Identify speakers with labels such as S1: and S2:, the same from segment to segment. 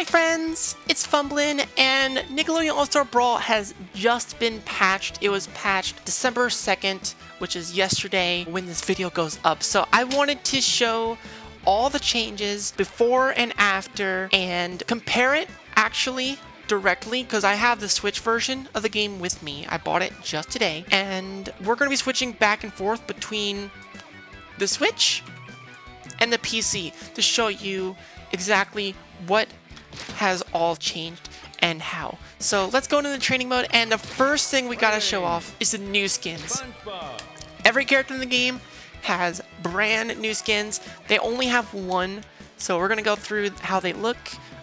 S1: Hi friends, it's Fumblin, and Nickelodeon All-Star Brawl has just been patched. It was patched December 2nd, which is yesterday when this video goes up. So I wanted to show all the changes before and after and compare it actually directly because I have the Switch version of the game with me. I bought it just today, and we're going to be switching back and forth between the Switch and the PC to show you exactly what has all changed and how. So let's go into the training mode, and the first thing we gotta show off is the new skins. Every character in the game has brand new skins. They only have one, so we're gonna go through how they look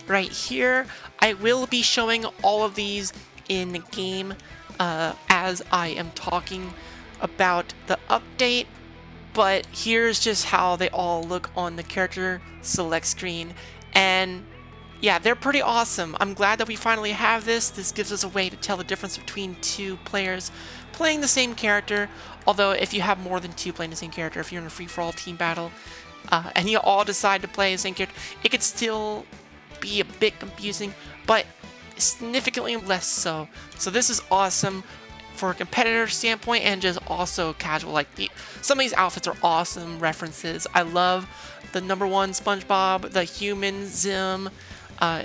S1: right here. I will be showing all of these in the game as I am talking about the update, but here's just how they all look on the character select screen. And yeah, they're pretty awesome. I'm glad that we finally have this. This gives us a way to tell the difference between two players playing the same character. Although if you have more than two playing the same character, if you're in a free-for-all team battle and you all decide to play the same character, it could still be a bit confusing, but significantly less so. So this is awesome for a competitor standpoint and just also casual. Like some of these outfits are awesome references. I love the #1 SpongeBob, the human Zim.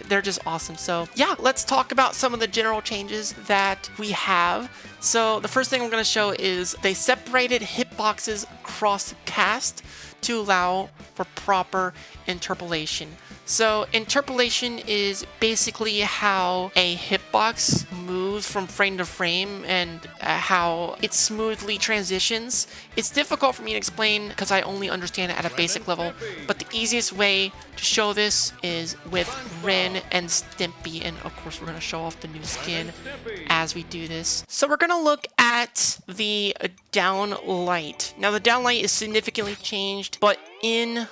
S1: They're just awesome. So yeah, let's talk about some of the general changes that we have. So the first thing I'm going to show is they separated hitboxes across the cast to allow for proper interpolation. So interpolation is basically how a hitbox moves from frame to frame and how it smoothly transitions. It's difficult for me to explain because I only understand it at a basic level, but the easiest way to show this is with Ren and Stimpy, and of course we're going to show off the new skin as we do this. So we're going to look at the down light. Now the down light is significantly changed, but in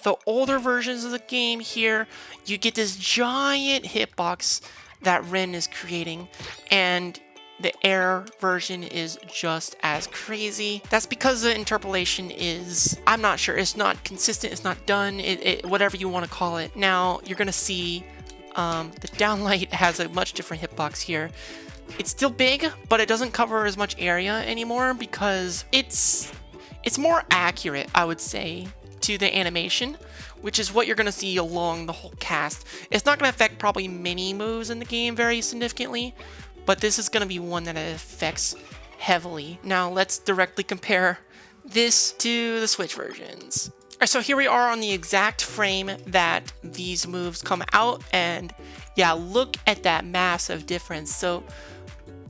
S1: the older versions of the game here, you get this giant hitbox that Ren is creating, and the air version is just as crazy. That's because the interpolation is, I'm not sure, it's not consistent, it's not done, whatever you want to call it. Now you're gonna see the downlight has a much different hitbox here. It's still big, but it doesn't cover as much area anymore because it's more accurate, I would say, to the animation, which is what you're going to see along the whole cast. It's not going to affect probably many moves in the game very significantly, but this is going to be one that it affects heavily. Now let's directly compare this to the Switch versions. Alright, so here we are on the exact frame that these moves come out, and yeah, look at that massive difference. So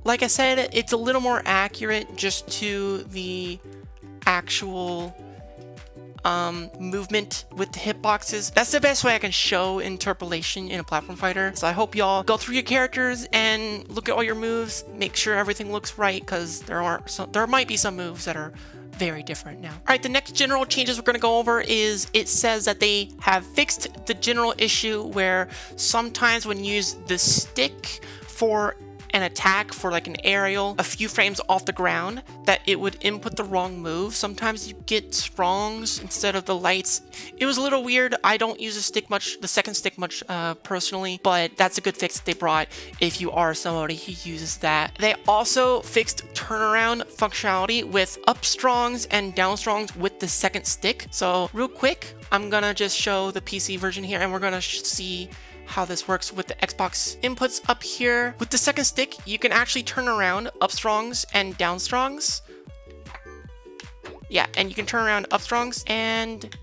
S1: like I said, it's a little more accurate just to the actual movement with the hitboxes. That's the best way I can show interpolation in a platform fighter. So I hope y'all go through your characters and look at all your moves, make sure everything looks right, because there might be some moves that are very different now. Alright, the next general changes we're going to go over is it says that they have fixed the general issue where sometimes when you use the stick for an attack for like an aerial a few frames off the ground, that it would input the wrong move. Sometimes you get strongs instead of the lights. It was a little weird. I don't use the second stick much personally, but that's a good fix that they brought if you are somebody who uses that. They also fixed turnaround functionality with up strongs and down strongs with the second stick. So real quick, I'm gonna just show the PC version here, and we're gonna see how this works with the Xbox inputs up here. With the second stick, you can actually turn around up strongs and down strongs. Yeah, and you can turn around up strongs and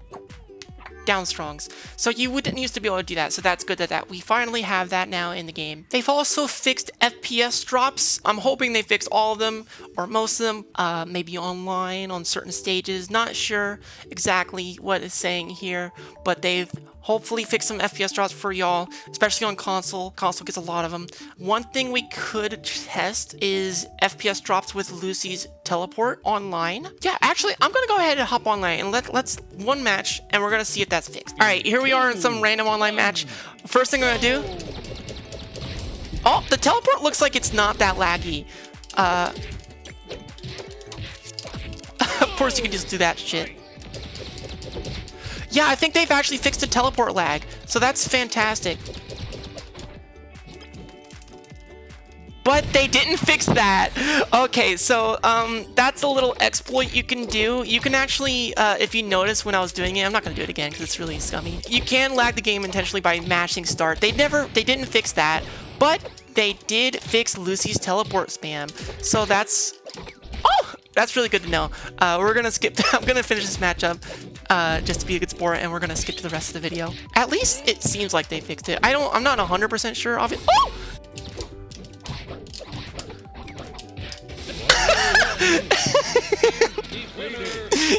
S1: down strongs. So you wouldn't used to be able to do that, so that's good that we finally have that now in the game. They've also fixed FPS drops. I'm hoping they fix all of them or most of them, maybe online on certain stages. Not sure exactly what it's saying here, but they've hopefully fix some FPS drops for y'all, especially on console. Console gets a lot of them. One thing we could test is FPS drops with Lucy's teleport online. Yeah, actually, I'm gonna go ahead and hop online and let's one match, and we're gonna see if that's fixed. All right, here we are in some random online match. First thing I'm gonna do. Oh, the teleport looks like it's not that laggy. Of course, you can just do that shit. Yeah, I think they've actually fixed the teleport lag, so that's fantastic. but they didn't fix that. Okay, so that's a little exploit you can do. You can actually, if you notice when I was doing it, I'm not gonna do it again because it's really scummy. You can lag the game intentionally by mashing start. They didn't fix that, but they did fix Lucy's teleport spam. So that's really good to know. We're gonna skip. I'm gonna finish this matchup just to be a good sport, and we're gonna skip to the rest of the video. At least it seems like they fixed it. I'm not 100% sure. Obviously. Oh!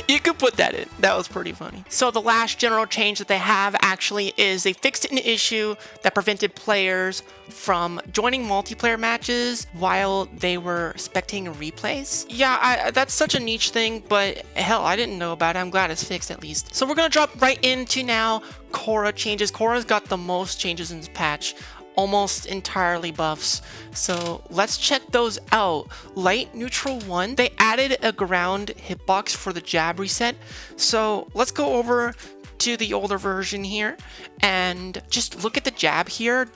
S1: You could put that in. That was pretty funny. So the last general change that they have actually is they fixed an issue that prevented players from joining multiplayer matches while they were spectating replays. Yeah, that's such a niche thing, but hell, I didn't know about it. I'm glad it's fixed at least. So we're gonna drop right into now Korra changes. Korra's got the most changes in this patch. Almost entirely buffs. So let's check those out. Light neutral 1, they added a ground hitbox for the jab reset. So let's go over to the older version here and just look at the jab here.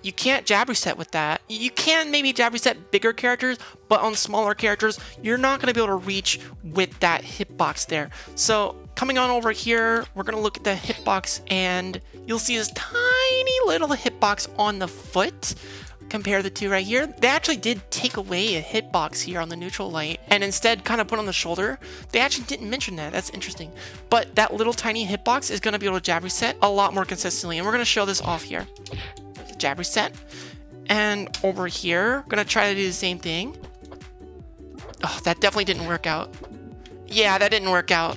S1: You can't jab reset with that. You can maybe jab reset bigger characters, but on smaller characters, you're not going to be able to reach with that hitbox there. So coming on over here, we're going to look at the hitbox and you'll see this tiny little hitbox on the foot. Compare the two right here. They actually did take away a hitbox here on the neutral light and instead kind of put on the shoulder. They actually didn't mention that. That's interesting. But that little tiny hitbox is going to be able to jab reset a lot more consistently. And we're going to show this off here. Jab reset. And over here, I'm going to try to do the same thing. Oh, that definitely didn't work out. Yeah, that didn't work out.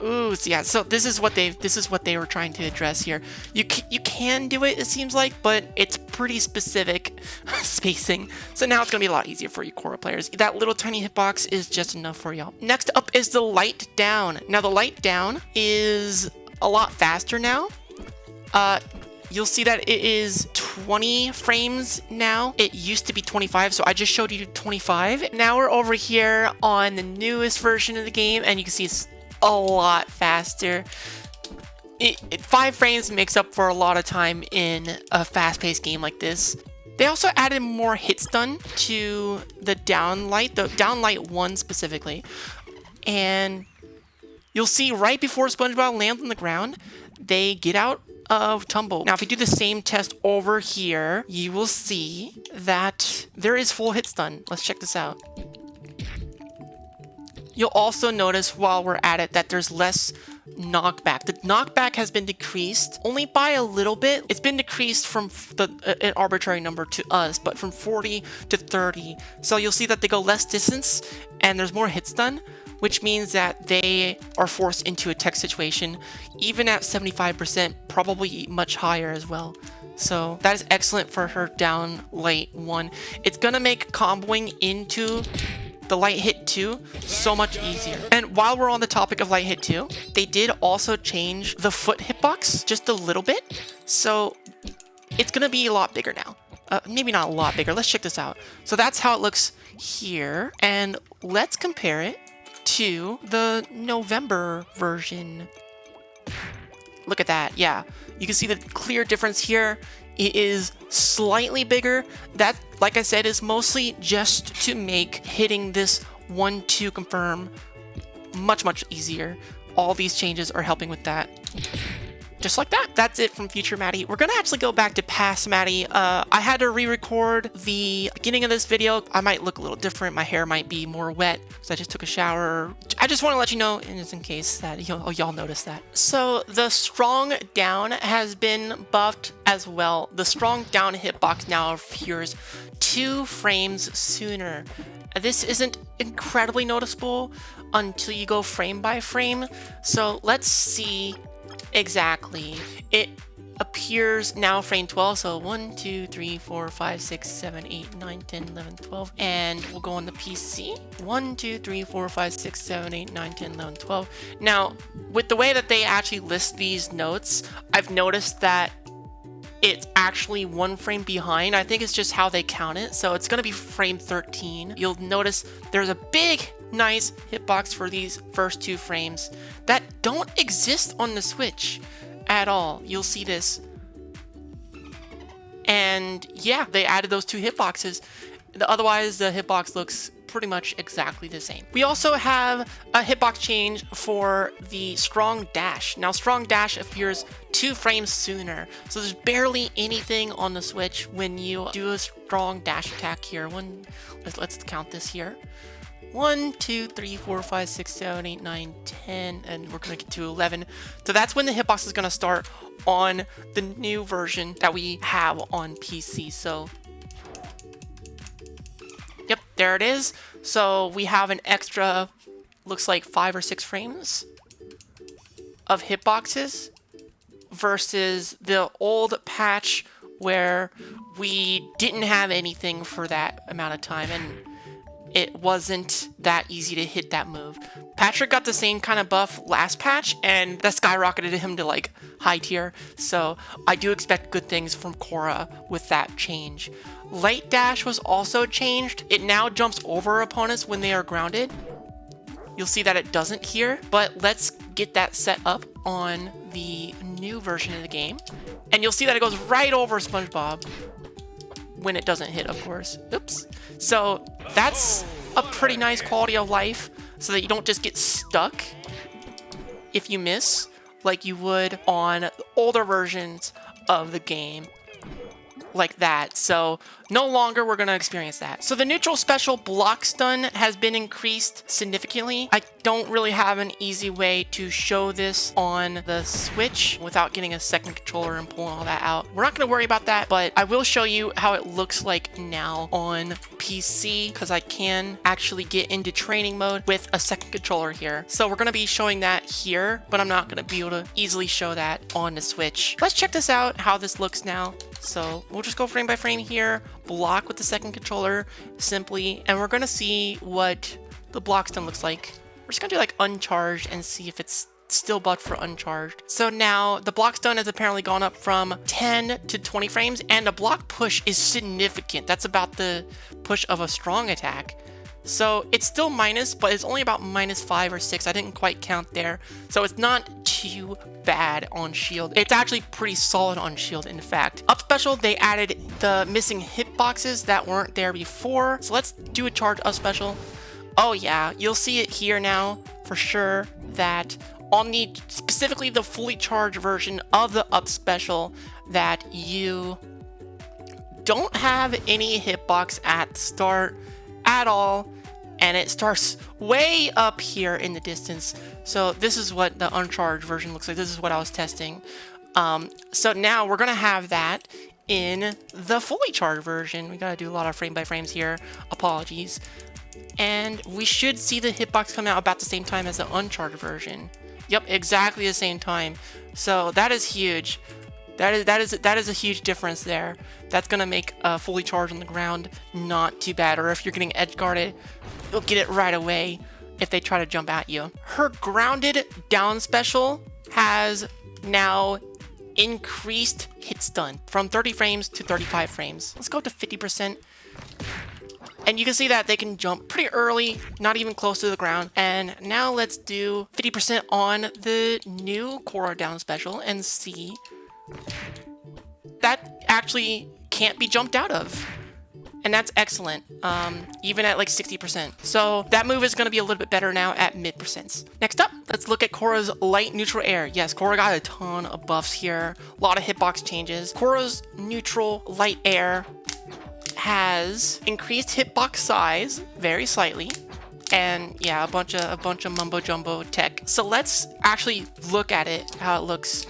S1: Ooh, so yeah, so this is what they were trying to address here. You can do it seems like, but it's pretty specific spacing. So now it's gonna be a lot easier for you Korra players. That little tiny hitbox is just enough for y'all. Next up is the light down. Now the light down is a lot faster now. You'll see that it is 20 frames now. It used to be 25, so I just showed you 25. Now we're over here on the newest version of the game, and you can see it's a lot faster. 5 frames makes up for a lot of time in a fast-paced game like this. They also added more hit stun to the downlight, the downlight 1 specifically. And you'll see right before SpongeBob lands on the ground, they get out of tumble. Now, if you do the same test over here, you will see that there is full hit stun. Let's check this out. You'll also notice while we're at it that there's less knockback. The knockback has been decreased only by a little bit. It's been decreased from an arbitrary number to us, but from 40 to 30. So you'll see that they go less distance and there's more hit stun, which means that they are forced into a tech situation, even at 75%, probably much higher as well. So that is excellent for her down light 1. It's gonna make comboing into the light hit 2 so much easier. And while we're on the topic of light hit 2, they did also change the foot hitbox just a little bit. So it's gonna be a lot bigger now. Maybe not a lot bigger. Let's check this out. So that's how it looks here. And let's compare it to the November version. Look at that. Yeah, you can see the clear difference here. It is slightly bigger. That, like I said, is mostly just to make hitting this 1-2 confirm much easier. All these changes are helping with that. Just like that. That's it from Future Maddie. We're gonna actually go back to past Maddie. I had to re-record the beginning of this video. I might look a little different. My hair might be more wet because I just took a shower. I just want to let you know, just in case that y'all noticed that. So the strong down has been buffed as well. The strong down hitbox now appears 2 frames sooner. This isn't incredibly noticeable until you go frame by frame. So let's see. Exactly. It appears now frame 12. So 1, 2, 3, 4, 5, 6, 7, 8, 9, 10, 11, 12. And we'll go on the PC. 1, 2, 3, 4, 5, 6, 7, 8, 9, 10, 11, 12. Now, with the way that they actually list these notes, I've noticed that it's actually 1 frame behind. I think it's just how they count it. So it's going to be frame 13. You'll notice there's a big, nice hitbox for these first 2 frames that don't exist on the Switch at all. You'll see this. And yeah, they added those 2 hitboxes. Otherwise, the hitbox looks pretty much exactly the same. We also have a hitbox change for the strong dash. Now, strong dash appears 2 frames sooner. So there's barely anything on the Switch when you do a strong dash attack here. Let's count this here. 1, 2, 3, 4, 5, 6, 7, 8, 9, 10, and we're gonna get to 11. So that's when the hitbox is gonna start on the new version that we have on PC. So, yep, there it is. So we have an extra, looks like 5 or 6 frames of hitboxes versus the old patch where we didn't have anything for that amount of time, and it wasn't that easy to hit that move. Patrick got the same kind of buff last patch, and that skyrocketed him to like high tier. So I do expect good things from Korra with that change. Light dash was also changed. It now jumps over opponents when they are grounded. You'll see that it doesn't here, but let's get that set up on the new version of the game. And you'll see that it goes right over SpongeBob when it doesn't hit, of course. Oops. So that's a pretty nice quality of life so that you don't just get stuck if you miss like you would on older versions of the game like that. So no longer we're going to experience that. So the neutral special block stun has been increased significantly. I don't really have an easy way to show this on the Switch without getting a second controller and pulling all that out. We're not going to worry about that, but I will show you how it looks like now on PC because I can actually get into training mode with a second controller here. So we're going to be showing that here, but I'm not going to be able to easily show that on the Switch. Let's check this out, how this looks now. So we'll just go frame by frame here, block with the second controller simply, and we're gonna see what the block stun looks like. We're just gonna do like uncharged and see if it's still bugged for uncharged. So now the block stun has apparently gone up from 10 to 20 frames, and the block push is significant. That's about the push of a strong attack. So it's still minus, but it's only about -5 or 6. I didn't quite count there. So it's not too bad on shield. It's actually pretty solid on shield, in fact. Up special, they added the missing hitboxes that weren't there before. So let's do a charge up special. Oh yeah, you'll see it here now for sure that on the, specifically the fully charged version of the up special, that you don't have any hitbox at the start at all, and it starts way up here in the distance. So this is what the uncharged version looks like. This is what I was testing. So now we're gonna have that in the fully charged version. We gotta do a lot of frame by frames here, apologies. And we should see the hitbox come out about the same time as the uncharged version. Yep, exactly the same time. So that is huge. That is a huge difference there. That's gonna make fully charged on the ground not too bad. Or if you're getting edge guarded, you'll get it right away if they try to jump at you. Her grounded down special has now increased hit stun from 30 frames to 35 frames. Let's go to 50%. And you can see that they can jump pretty early, not even close to the ground. And now let's do 50% on the new Korra down special and see that actually can't be jumped out of. And that's excellent, even at like 60%. So that move is going to be a little bit better now at mid%. Next up, let's look at Korra's light neutral air. Yes, Korra got a ton of buffs here, a lot of hitbox changes. Korra's neutral light air has increased hitbox size very slightly, and yeah, a bunch of mumbo jumbo tech. So let's actually look at it, how it looks.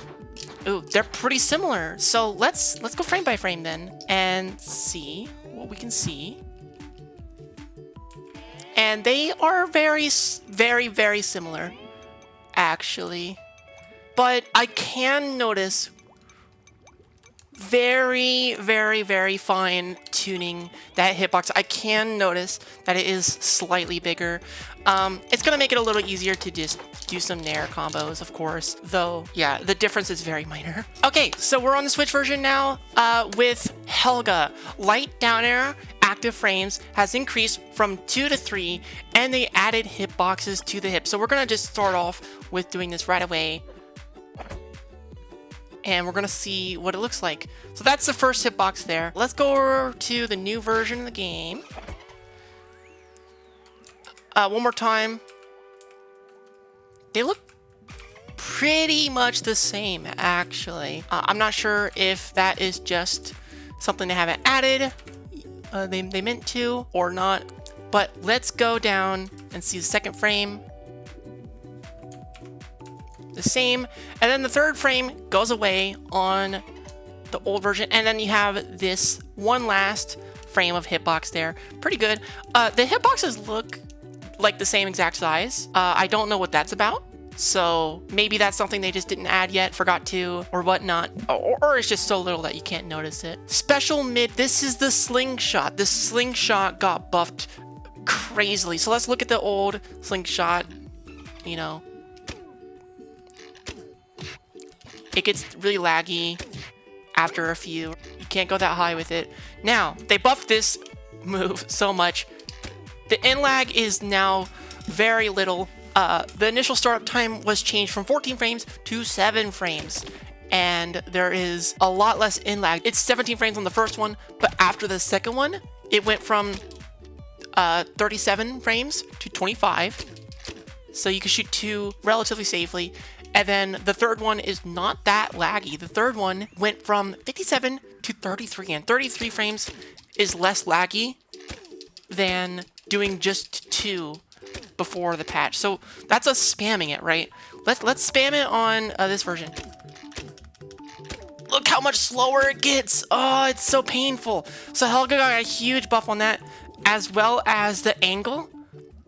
S1: Ooh, they're pretty similar. So let's go frame by frame then and see what we can see. And they are very, very similar, actually. But I can notice very fine tuning that hitbox. I can notice that it is slightly bigger. It's gonna make it a little easier to just do some nair combos, of course, though yeah, the difference is very minor. Okay, so we're on the Switch version now with Helga. Light down air active frames has increased from 2 to 3, and they added hitboxes to the hip. So we're gonna just start off with doing this right away. and we're gonna see what it looks like. So that's the first hitbox there. Let's go over to the new version of the game. One more time. They look pretty much the same, actually. I'm not sure if that is just something they haven't added, they meant to, or not. But let's go down and see the second frame. The same, and then the third frame goes away on the old version, and then you have this one last frame of hitbox there. Pretty good. The hitboxes look like the same exact size. I don't know what that's about, so maybe that's something they just didn't add yet, forgot to, or whatnot, or it's just so little that you can't notice it. Special mid, this is the slingshot. The slingshot got buffed crazily. So let's look at the old slingshot. You know, it gets really laggy after a few. You can't go that high with it. Now, they buffed this move so much. The end lag is now very little. The initial startup time was changed from 14 frames to 7 frames. And there is a lot less in lag. It's 17 frames on the first one, but after the second one, it went from 37 frames to 25. So you can shoot 2 relatively safely. And then the third one is not that laggy. The third one went from 57 to 33, and 33 frames is less laggy than doing just 2 before the patch. So that's us spamming it, right? Let's spam it on this version. Look how much slower it gets. Oh, it's so painful. So Helga got a huge buff on that, as well as the angle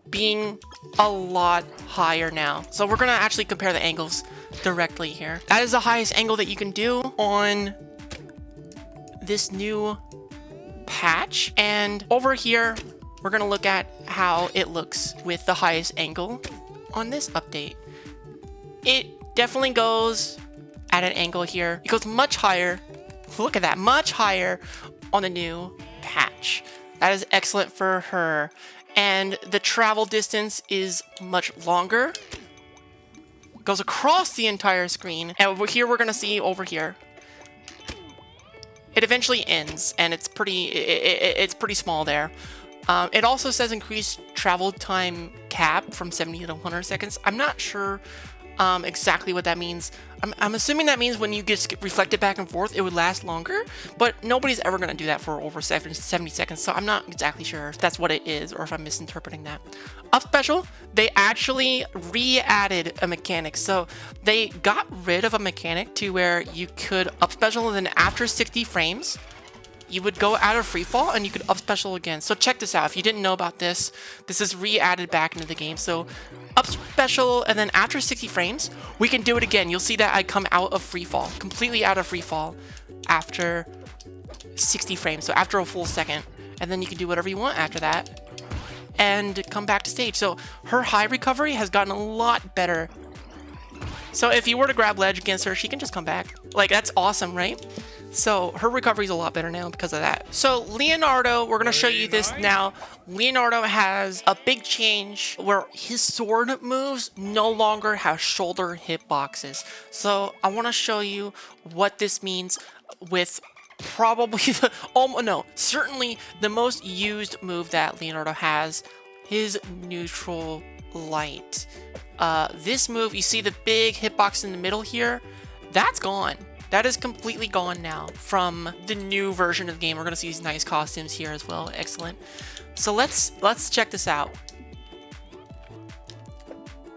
S1: being a lot higher now. So we're gonna actually compare the angles directly here. That is the highest angle that you can do on this new patch. And over here, we're gonna look at how it looks with the highest angle on this update. It definitely goes at an angle here. It goes much higher. Look at that, much higher on the new patch. That is excellent for her. And the travel distance is much longer. Goes across the entire screen. And over here, we're gonna see over here. It eventually ends, and it's pretty small there. It also says increased travel time cap from 70 to 100 seconds. I'm not sure exactly what that means. I'm assuming that means when you get reflected back and forth, it would last longer, but nobody's ever going to do that for over 70 seconds, so I'm not exactly sure if that's what it is or if I'm misinterpreting that. Up special, they actually re-added a mechanic. So they got rid of a mechanic to where you could up special, and then after 60 frames, you would go out of free fall and you could up special again. So check this out. If you didn't know about this, this is re-added back into the game. So up special, and then after 60 frames, we can do it again. You'll see that I come out of free fall, completely out of free fall after 60 frames. So after a full second, and then you can do whatever you want after that and come back to stage. So her high recovery has gotten a lot better. So if you were to grab ledge against her, she can just come back. Like, that's awesome, right? So her recovery is a lot better now because of that. So Leonardo, we're going to show you this now. Leonardo has a big change where his sword moves no longer have shoulder hitboxes. So I want to show you what this means with probably certainly the most used move that Leonardo has, his neutral light. This move, you see the big hitbox in the middle here, that's gone. That is completely gone now from the new version of the game. We're gonna see these nice costumes here as well. Excellent. So let's check this out.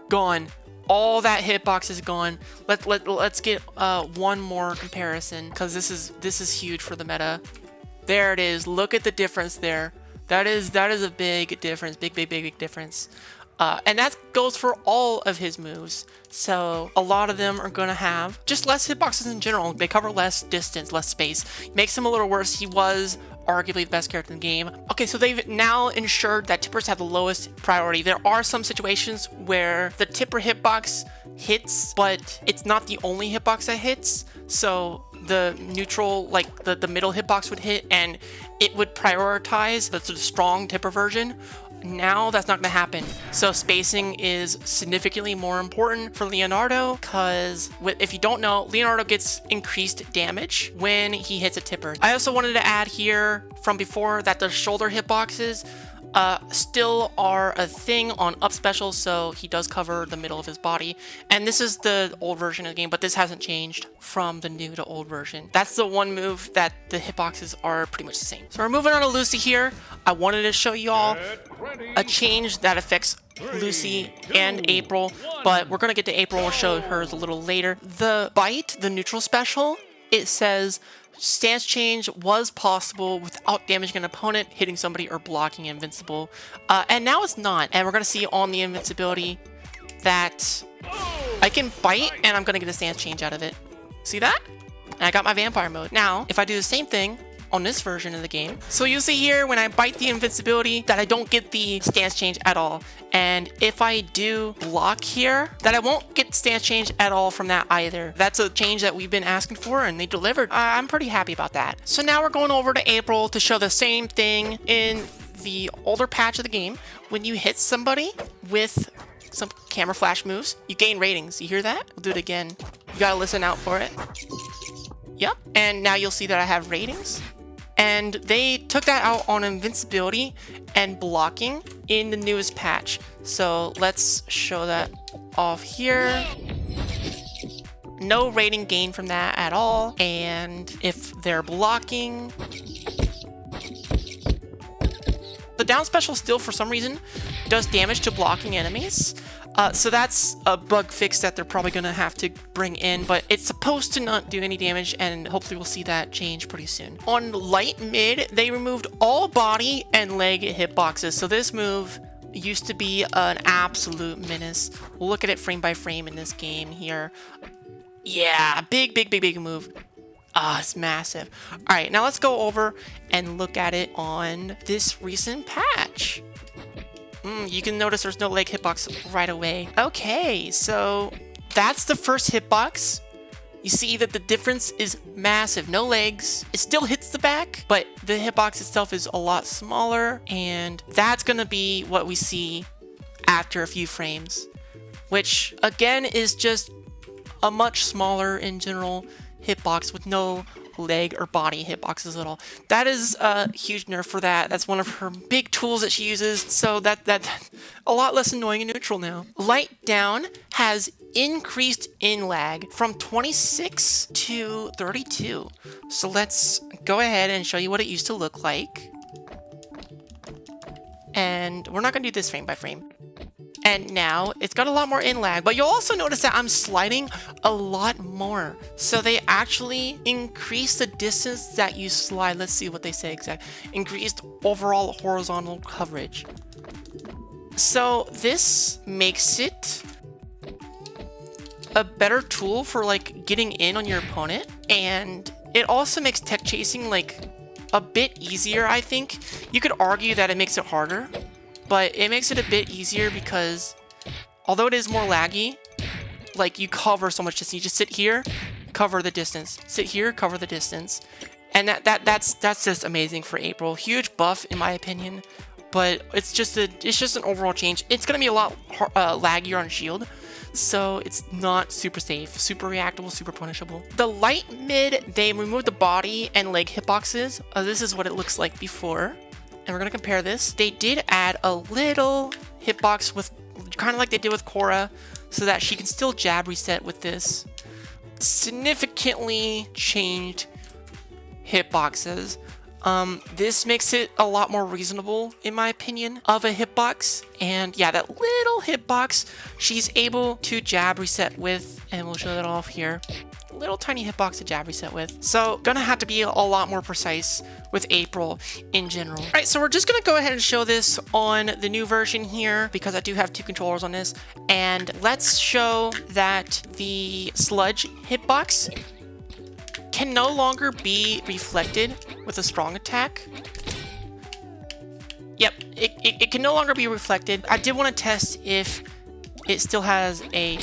S1: Gone. All that hitbox is gone. Let's get one more comparison, because this is huge for the meta. There it is. Look at the difference there. That is a big difference. Big difference. And that goes for all of his moves. So a lot of them are going to have just less hitboxes in general. They cover less distance, less space. Makes him a little worse. He was arguably the best character in the game. Okay, so they've now ensured that tippers have the lowest priority. There are some situations where the tipper hitbox hits, but it's not the only hitbox that hits. So the neutral, like the middle hitbox would hit, and it would prioritize the strong tipper version Now that's not going to happen. So spacing is significantly more important for Leonardo, because if you don't know, Leonardo gets increased damage when he hits a tipper. I also wanted to add here from before that the shoulder hitboxes still are a thing on up special, so he does cover the middle of his body. And this is the old version of the game, but this hasn't changed from the new to old version. That's the one move that the hitboxes are pretty much the same. So we're moving on to Lucy here. I wanted to show you all a change that affects Lucy and April, but we're gonna get to April. We'll show hers a little later. The bite, the neutral special, it says stance change was possible without damaging an opponent, hitting somebody, or blocking invincible. And now it's not. And we're going to see on the invincibility that I can bite and I'm going to get a stance change out of it. See that? And I got my vampire mode. Now, if I do the same thing on this version of the game, so you'll see here when I bite the invincibility that I don't get the stance change at all. And if I do block here, that I won't get stance change at all from that either. That's a change that we've been asking for and they delivered. I'm pretty happy about that. So now we're going over to April to show the same thing in the older patch of the game. When you hit somebody with some camera flash moves, you gain ratings. You hear that? We'll do it again. You gotta listen out for it. Yep. And now you'll see that I have ratings. And they took that out on invincibility and blocking in the newest patch. So let's show that off here. No rating gain from that at all. And if they're blocking, the down special still for some reason does damage to blocking enemies. So that's a bug fix that they're probably going to have to bring in, but it's supposed to not do any damage, and hopefully we'll see that change pretty soon. On light mid, they removed all body and leg hitboxes, so this move used to be an absolute menace. We'll look at it frame by frame in this game here. Yeah, big move. It's massive. All right, now let's go over and look at it on this recent patch. You can notice there's no leg hitbox right away. Okay, so that's the first hitbox. You see that the difference is massive. No legs. It still hits the back, but the hitbox itself is a lot smaller, and that's gonna be what we see after a few frames, which again is just a much smaller in general hitbox with no leg or body hitboxes at all. That is a huge nerf for that. That's one of her big tools that she uses, so that's a lot less annoying and neutral now. Light down has increased in lag from 26 to 32. So let's go ahead and show you what it used to look like. And we're not going to do this frame by frame. And now it's got a lot more in lag, but you'll also notice that I'm sliding a lot more. So they actually increase the distance that you slide. Let's see what they say exactly. Increased overall horizontal coverage. So this makes it a better tool for like getting in on your opponent. And it also makes tech chasing like a bit easier, I think. You could argue that it makes it harder, but it makes it a bit easier because although it is more laggy, like you cover so much distance. You just sit here, cover the distance. Sit here, cover the distance. And that's just amazing for April. Huge buff in my opinion, but it's just an overall change. It's gonna be a lot laggier on shield, so it's not super safe, super reactable, super punishable. The light mid, they removed the body and leg hitboxes. This is what it looks like before. And we're going to compare this. They did add a little hitbox with, kind of like they did with Korra, so that she can still jab reset with this. Significantly changed hitboxes. This makes it a lot more reasonable, in my opinion, of a hitbox. And yeah, that little hitbox, she's able to jab reset with, and we'll show that off here. Little tiny hitbox to jab reset with. So gonna have to be a lot more precise with April in general. All right, so we're just gonna go ahead and show this on the new version here because I do have two controllers on this. And let's show that the sludge hitbox can no longer be reflected with a strong attack. Yep, it can no longer be reflected. I did want to test if it still has a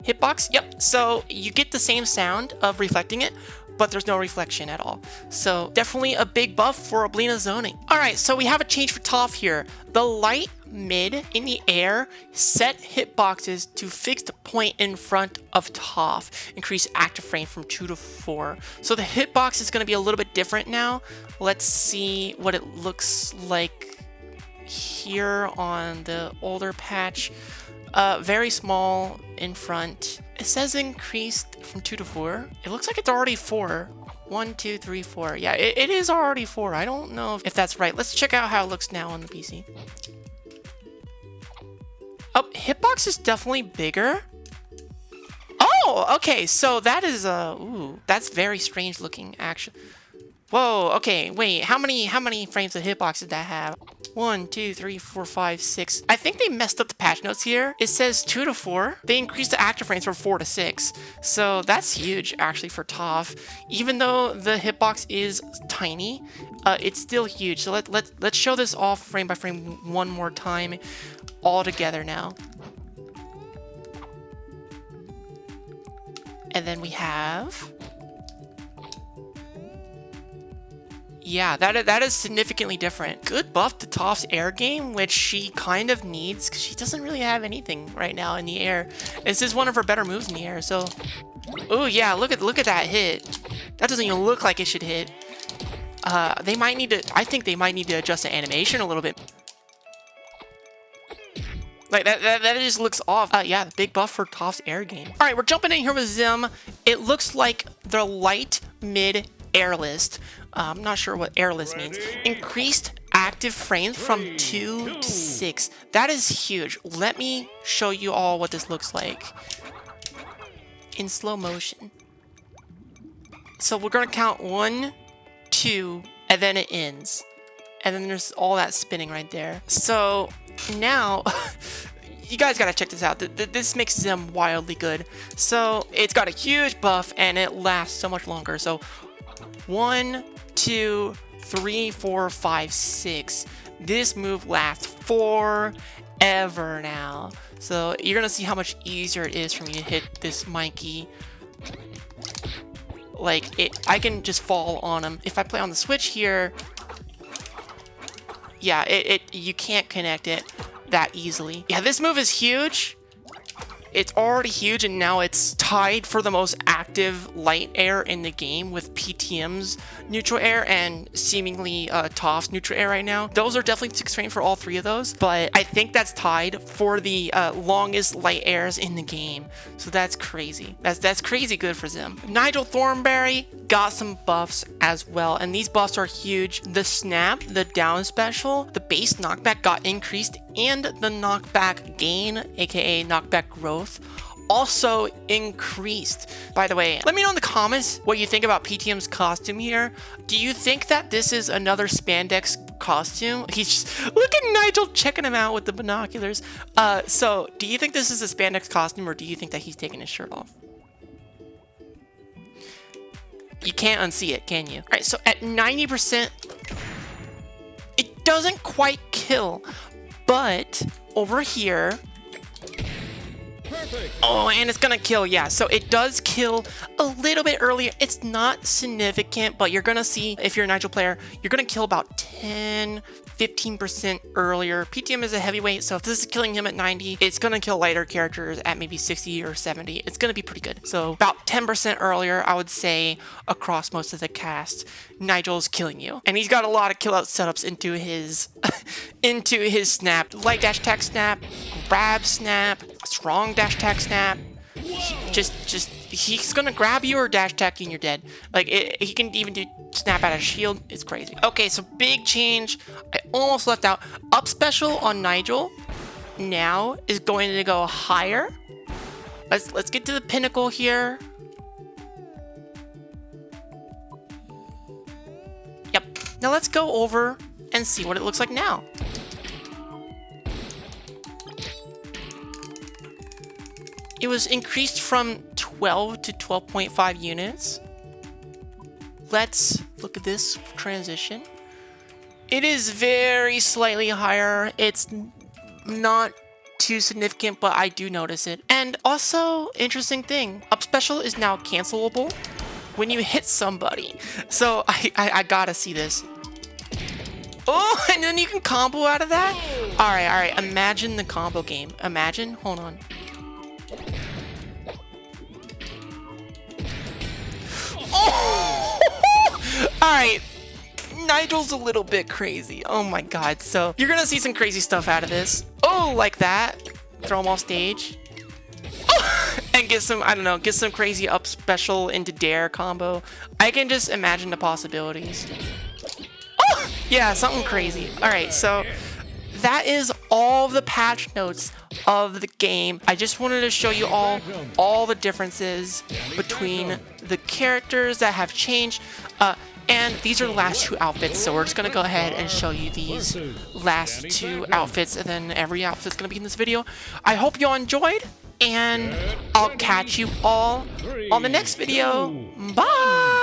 S1: hitbox. Yep, so you get the same sound of reflecting it, but there's no reflection at all. So definitely a big buff for Oblina zoning. All right, so we have a change for Toph here. The light mid in the air set hitboxes to fixed point in front of Toph. Increase active frame from 2 to 4. So the hitbox is going to be a little bit different now. Let's see what it looks like here on the older patch. Very small in front. It says increased from 2 to 4. It looks like it's already 4. 1, 2, 3, 4. Yeah, it is already 4. I don't know if that's right. Let's check out how it looks now on the PC. Oh, hitbox is definitely bigger. Oh, okay. So that is ooh, that's very strange looking actually. Whoa, okay, wait, how many frames of hitbox did that have? 1, 2, 3, 4, 5, 6. I think they messed up the patch notes here. It says 2 to 4. They increased the active frames from 4 to 6. So that's huge actually for Toph. Even though the hitbox is tiny, it's still huge. So let's show this off frame by frame one more time all together now. And then we have... Yeah, that is significantly different. Good buff to Toph's air game, which she kind of needs because she doesn't really have anything right now in the air. This is one of her better moves in the air, so... Oh yeah, look at that hit. That doesn't even look like it should hit. They might need to... I think they might need to adjust the animation a little bit. Like, that just looks off. Yeah, big buff for Toph's air game. Alright, we're jumping in here with Zim. It looks like the light mid airless. I'm not sure what airless means. Increased active frames from 2 to 6. That is huge. Let me show you all what this looks like in slow motion. So we're going to count 1, 2, and then it ends. And then there's all that spinning right there. So now... You guys gotta check this out. This makes Zim wildly good. So it's got a huge buff and it lasts so much longer. So 1, 2, 3, 4, 5, 6. This move lasts forever now. So you're gonna see how much easier it is for me to hit this Mikey. Like I can just fall on him. If I play on the Switch here, yeah, you can't connect it that easily. Yeah, this move is huge. It's already huge, and now it's tied for the most active light air in the game with PTM's neutral air and seemingly Toph's neutral air right now. Those are definitely 6 frames for all 3 of those, but I think that's tied for the longest light airs in the game. So that's crazy. That's crazy good for Zim. Nigel Thornberry got some buffs as well, and these buffs are huge. The snap, the down special, the base knockback got increased, and the knockback gain, aka knockback growth, also increased. By the way, let me know in the comments what you think about PTM's costume here. Do you think that this is another spandex costume? He's just, look at Nigel checking him out with the binoculars. So do you think this is a spandex costume, or do you think that he's taking his shirt off? You can't unsee it, can you? All right, so at 90%, it doesn't quite kill, but over here, perfect. Oh, and it's gonna kill, yeah. So it does kill a little bit earlier. It's not significant, but you're gonna see, if you're a Nigel player, you're gonna kill about 10-15% earlier. PTM is a heavyweight, so if this is killing him at 90, it's gonna kill lighter characters at maybe 60 or 70. It's gonna be pretty good. So about 10% earlier, I would say, across most of the cast, Nigel's killing you. And he's got a lot of kill out setups into his into his snap. Light dash attack snap, grab snap, strong dash attack snap. He's gonna grab you or dash attack you and you're dead. Like, he can even do snap out of shield. It's crazy. Okay, so big change. I almost left out. Up special on Nigel now is going to go higher. Let's get to the pinnacle here. Yep. Now let's go over and see what it looks like now. It was increased from 12 to 12.5 units. Let's look at this transition. It is very slightly higher. It's not too significant, but I do notice it. And also, interesting thing, up special is now cancelable. when you hit somebody. So I gotta see this. Oh, and then you can combo out of that? All right. Imagine the combo game. Imagine. Hold on. Oh! All right. Nigel's a little bit crazy. Oh my god. So you're gonna see some crazy stuff out of this. Oh, like that. Throw him off stage. Oh! And get some, I don't know, get some crazy up special into dare combo. I can just imagine the possibilities. Oh! Yeah, something crazy. Alright, so that is all the patch notes of the game. I just wanted to show you all the differences between the characters that have changed. And these are the last two outfits, so we're just going to go ahead and show you these last two outfits, and then every outfit's going to be in this video. I hope you all enjoyed, and I'll catch you all on the next video. Bye!